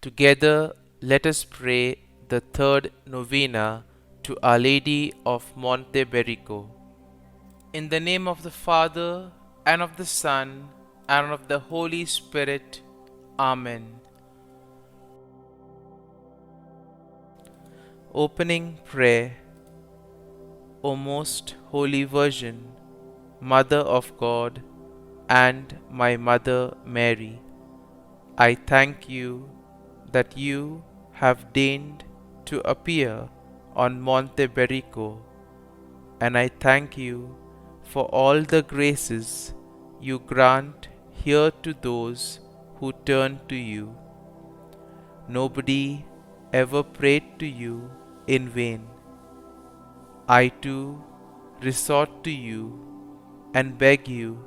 Together, let us pray the third novena to Our Lady of Monte Berico. In the name of the Father, and of the Son, and of the Holy Spirit. Amen. Opening Prayer. O most Holy Virgin, Mother of God, and my Mother Mary, I thank you that you have deigned to appear on Monte Berico, and I thank you for all the graces you grant here to those who turn to you. Nobody ever prayed to you in vain. I too resort to you and beg you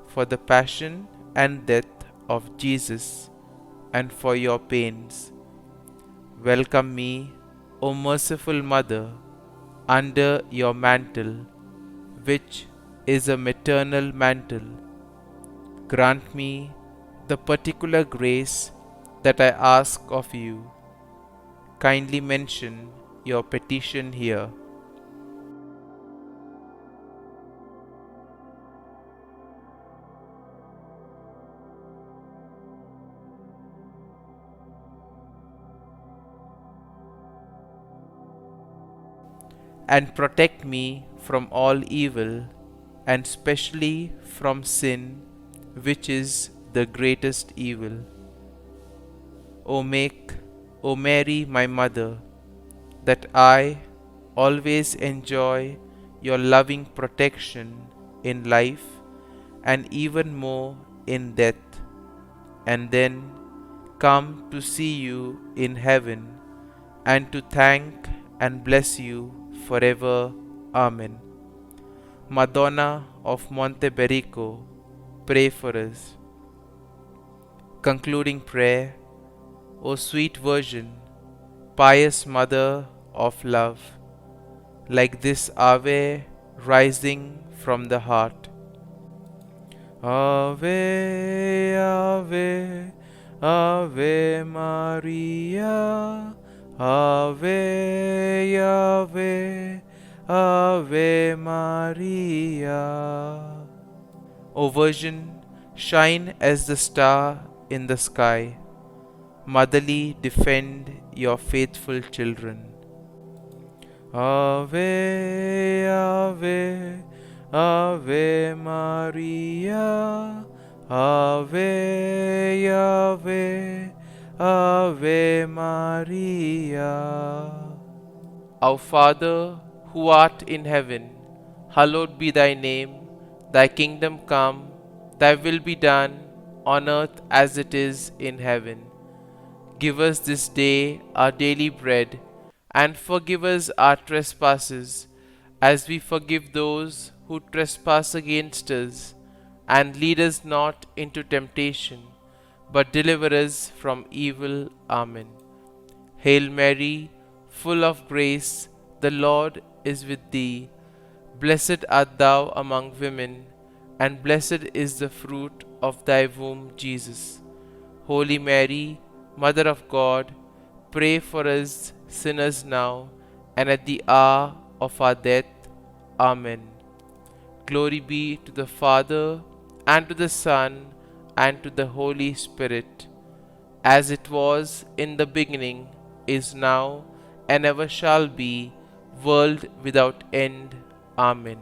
for the passion and death of Jesus and for your pains. Welcome me, O merciful Mother, under your mantle, which is a maternal mantle. Grant me the particular grace that I ask of you. Kindly mention your petition here. And protect me from all evil, and specially from sin, which is the greatest evil. O Mary, my Mother, that I always enjoy your loving protection in life and even more in death, and then come to see you in heaven and to thank and bless you forever. Amen. Madonna of Monte Berico, pray for us. Concluding prayer. O sweet Virgin, pious Mother of love, like this Ave rising from the heart. Ave, Ave, Ave Maria, Ave, Ave, Ave Maria. O Virgin, shine as the star in the sky. Motherly defend your faithful children. Ave, Ave, Ave Maria, Ave, Ave, Ave Maria. Our Father, who art in heaven, hallowed be thy name. Thy kingdom come, thy will be done, on earth as it is in heaven. Give us this day our daily bread, and forgive us our trespasses, as we forgive those who trespass against us. And lead us not into temptation, but deliver us from evil. Amen. Hail Mary, full of grace, the Lord is with thee. Blessed art thou among women, and blessed is the fruit of thy womb, Jesus. Holy Mary, Mother of God, pray for us sinners now and at the hour of our death. Amen. Glory be to the Father, and to the Son, and to the Holy Spirit, as it was in the beginning, is now, and ever shall be, world without end. Amen.